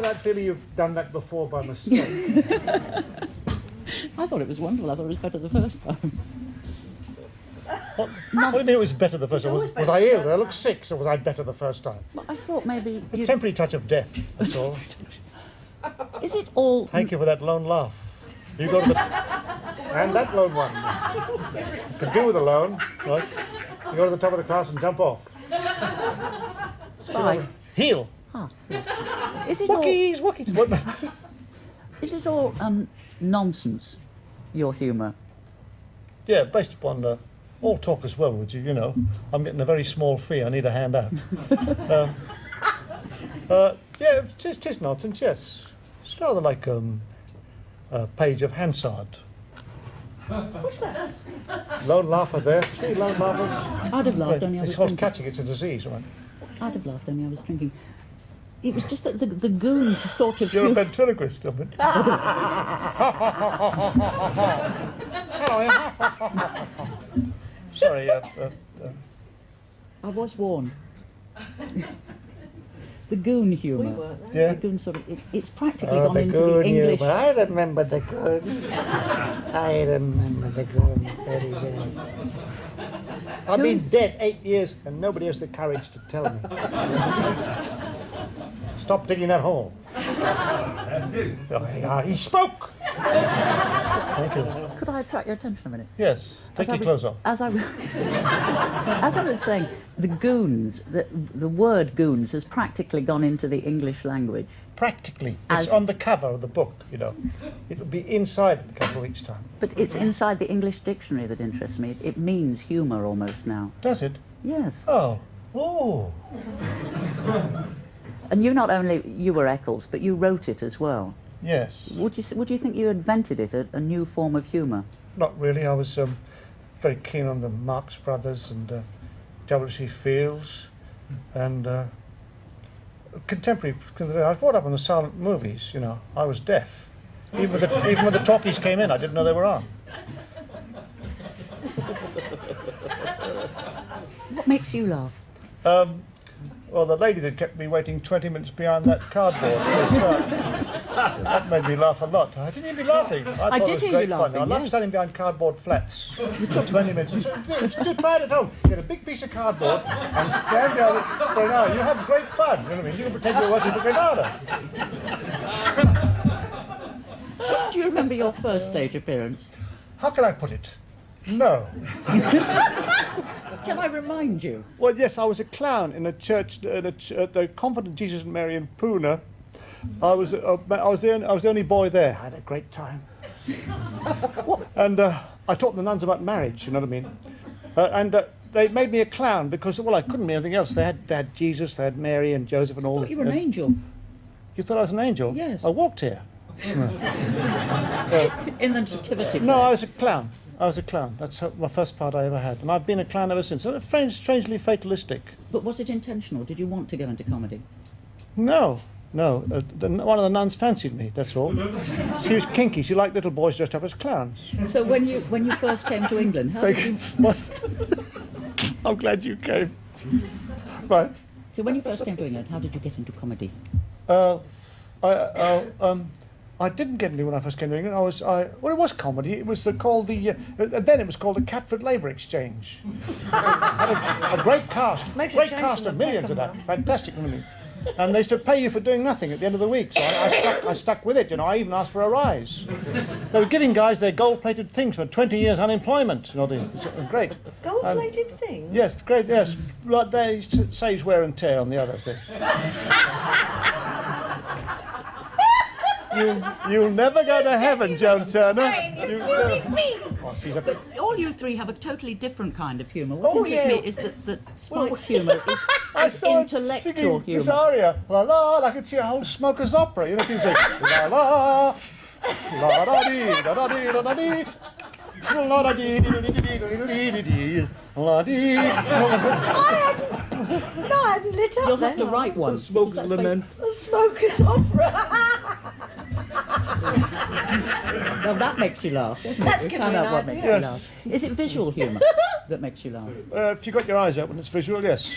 that feeling you've done that before by mistake? I thought it was wonderful. I thought it was better the first time. What do you mean it was better the first time? Was I ill? Did I look sick, so was I better the first time? Well, I thought maybe A temporary touch of death, that's all. Is it all... Thank you for that lone laugh. You go to the... And that lone one. You can do with a lone, right? You go to the top of the class and jump off. Spike? Heel. Ah, is it all... Wookies, wookies. What? Is it all nonsense, your humour? Yeah, based upon all talk as well, would you? You know, I'm getting a very small fee. I need a hand out. Yeah, it is nonsense. Yes, it's rather like a page of Hansard. What's that? Lone laugher there. 3 lone laughers. I'd have laughed only I was It's called drinking. catching. It's a disease, right? I'd have laughed only I was drinking. It was just that the goon sort of... You're a ventriloquist, I mean. Sorry. I was warned. The goon humour. Yeah. The goon sort of... It's practically gone into the English... Humour. I remember the goon. I remember the goon very well. I've been dead 8 years and nobody has the courage to tell me. Stop digging that hole. He spoke! Thank you. Could I attract your attention a minute? Yes, take your clothes off. As I was saying, the goons, the word goons has practically gone into the English language. Practically. As- It's on the cover of the book, you know. It'll be inside the cover each time. But it's inside the English dictionary that interests me. It means humour almost now. Does it? Yes. Oh. Oh. And you not only, you were Eccles, but you wrote it as well. Yes. Would you think you invented it, a new form of humour? Not really. I was very keen on the Marx Brothers and W.C. Fields and contemporary. I was brought up on the silent movies. You know, I was deaf. Even when the talkies came in, I didn't know they were on. What makes you laugh? Well, the lady that kept me waiting 20 minutes behind that cardboard for a start. That made me laugh a lot. I didn't hear you laughing. I thought did it was hear great you fun. laughing, I love yes. standing behind cardboard flats for 20 minutes. Do try it at home. Get a big piece of cardboard and stand behind it for an hour. You have great fun. You know what I mean? You can pretend you're working for Granada. Do you remember your first stage appearance? How can I put it? No. Can I remind you? Well, yes, I was a clown in a church, at the Convent of Jesus and Mary in Poona. I was the only boy there. I had a great time. And I taught the nuns about marriage. You know what I mean? And they made me a clown because, well, I couldn't be anything else. They had Jesus, they had Mary and Joseph and all. I thought you were an angel. You thought I was an angel? Yes. I walked here. In the nativity. No, I was a clown. I was a clown. That's my first part I ever had, and I've been a clown ever since. Strangely fatalistic. But was it intentional? Did you want to go into comedy? No. One of the nuns fancied me. That's all. She was kinky. She liked little boys dressed up as clowns. So when you first came to England, how did you... What? I'm glad you came. Right. So when you first came to England, how did you get into comedy? I didn't get any when I first came to England. Well, it was comedy. It was then it was called the Catford Labour Exchange. Had a great cast, of millions of that, fantastic money. And they used to pay you for doing nothing at the end of the week. So I stuck with it. You know, I even asked for a rise. They were giving guys their gold-plated things for 20 years unemployment. You know, it was great. Gold-plated things? Yes, great. Yes, like they saves wear and tear on the other thing. You'll never go to heaven, Joan Turner. But all you three have a totally different kind of humour. What interests me is that Spike's humour is intellectual this humour. aria, la la, I could see a whole smoker's opera. You know, people say la la, la da dee, da da dee, da da dee. La da dee, dee, dee, dee, dee, dee, dee, dee, la dee. I hadn't lit up You'll then. have to write one. The Smoker's Lament. The Smoker's Opera. Well, that makes you laugh, doesn't That's it? We giving found me out an what idea. makes you Yes. laugh. Is it visual humour that makes you laugh? If you got your eyes open, it's visual, yes.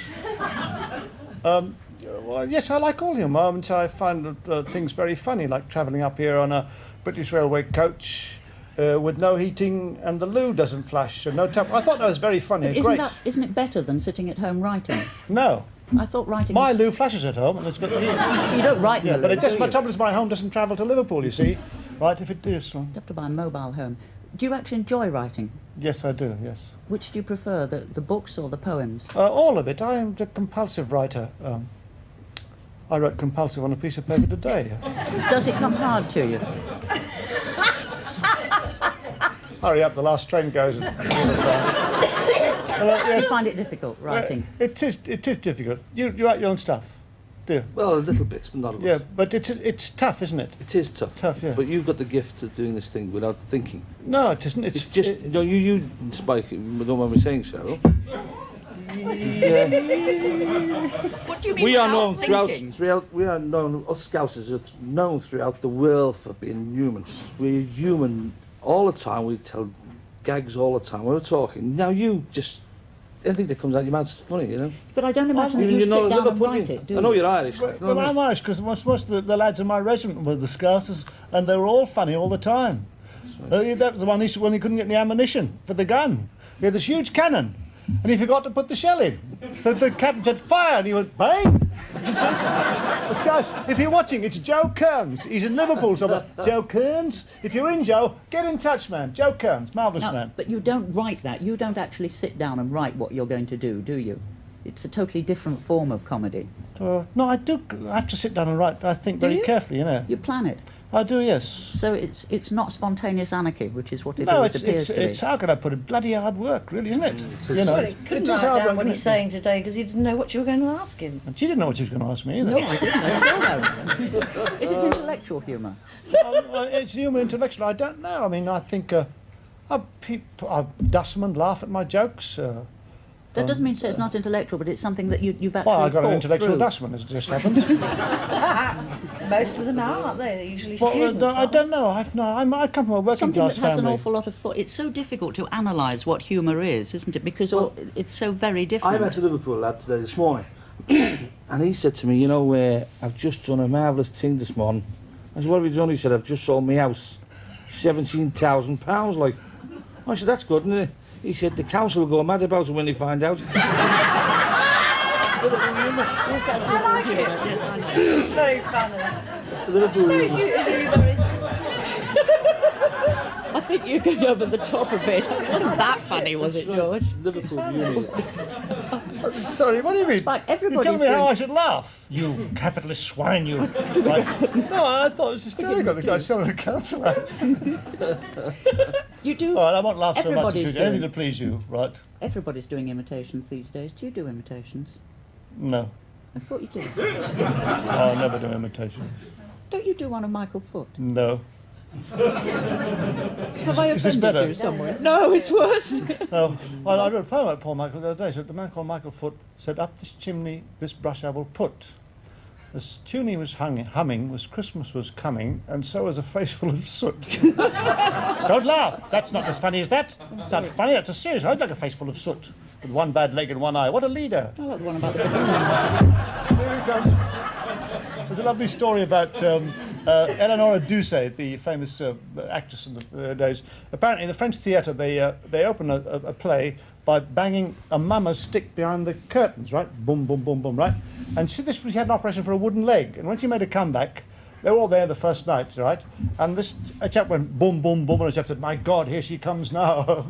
Well, yes, I like all humour. I find things very funny, like travelling up here on a British Railway coach with no heating and the loo doesn't flash and no tap. I thought that was very funny and great. Isn't it better than sitting at home writing? No. I thought writing... My loo flashes at home and it's got the heat. You don't write in the loo, but it does, do my you? trouble is my home doesn't travel to Liverpool, you see. Right, if it does. You have to buy a mobile home. Do you actually enjoy writing? Yes, I do, yes. Which do you prefer, the books or the poems? All of it. I am a compulsive writer. I wrote compulsive on a piece of paper today. Does it come hard to you? Hurry up, the last train goes. Do you find it difficult, writing? It is difficult. You write your own stuff, do you? Well, a little bit, but not a lot. Yeah, but it's tough, isn't it? It is tough. Tough, yeah. But you've got the gift of doing this thing without thinking. No, it isn't. It's just, you Spike, don't mind me saying so. What do you mean We are without known thinking? us Scousers are known throughout the world for being humans. We're human all the time, we tell gags all the time, we're talking. Now you just, anything that comes out your mouth is funny, you know? But I don't imagine that you sit down and write it, do you? I know you're Irish. Well, I'm Irish because most of the lads in my regiment were the Scousers, and they were all funny all the time. That was the one when he couldn't get any ammunition for the gun. He had this huge cannon, and he forgot to put the shell in. The captain said, "Fire!" and he went, "Bang!" The Scouse, if you're watching, it's Joe Kearns. He's in Liverpool somewhere. Joe Kearns, if you're in, Joe, get in touch, man. Joe Kearns, marvellous man. But you don't write that. You don't actually sit down and write what you're going to do you? It's a totally different form of comedy. No, I do. I have to sit down and write. I think very carefully, you know. You plan it. I do, yes. So it's not spontaneous anarchy, which is what it No, always appears to be. it's how can I put it? Bloody hard work, really, isn't it? You know, Well, he couldn't it is write hard down work, what he's isn't it? saying today because he didn't know what you were going to ask him. And she didn't know what she was going to ask me either. No, I didn't. I still don't. Is it intellectual humour? It's humour intellectual. I don't know. I mean, I think dustmen laugh at my jokes. That doesn't mean to say it's not intellectual, but it's something that you've actually Well, I got an thought intellectual through. dustman, as it just happened. Most of them are, aren't they? They're usually Well, students. I don't know. I come from a working Something class that has family. an awful lot of thought. It's so difficult to analyse what humour is, isn't it? Because it's so very different. I met a Liverpool lad today this morning, and he said to me, you know, I've just done a marvellous thing this morning. I said, what have you done? He said, I've just sold my house, £17,000, like. I said, that's good, isn't it? He said, the council will go mad about it when they find out. I like it. Very funny. It's a Liverpool No, humour. I think you're going over the top a bit. It wasn't that funny, was it, George? Liverpool humour. Sorry, what do you mean? Spike, You everybody's tell me how doing- I should laugh. You capitalist swine, you. Right. No, I thought it was hysterical. The guy selling a council house. You do. All right, I won't laugh so much. Everybody's Anything doing. to please you, right? Everybody's doing imitations these days. Do you do imitations? No, I thought you did. I'll never do imitation. Don't you do one of Michael Foot? No. Have I Is this offended better? you somewhere? No, it's worse. No. Well, I wrote a poem about Paul Michael the other day. So the man called Michael Foot said, "Up this chimney, this brush I will put." As tune he was humming, was Christmas was coming, and so was a face full of soot. Don't laugh. That's not as funny as that. It's not funny. That's a serious. I'd like a face full of soot with one bad leg and one eye. What a leader! I like the one about the balloon. Here we go. There's a lovely story about Eleonora Duse, the famous actress in the days. Apparently, in the French theatre, they open a play by banging a mama's stick behind the curtains, right? Boom, boom, boom, boom, right? And she had an operation for a wooden leg. And when she made a comeback, they were all there the first night, right? And a chap went boom, boom, boom, and a chap said, "My God, here she comes now."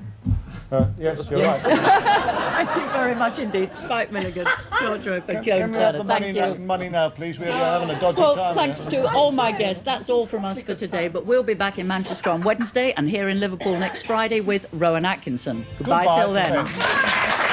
Yes, you're right. Thank you very much indeed, Spike Milligan, George Roper, Joan Can we have Turner. the Thank you. money now, please? We're having a dodgy Well, time. thanks here. to all my guests. That's all from us for today, but we'll be back in Manchester on Wednesday and here in Liverpool next Friday with Rowan Atkinson. Goodbye till then. Thanks.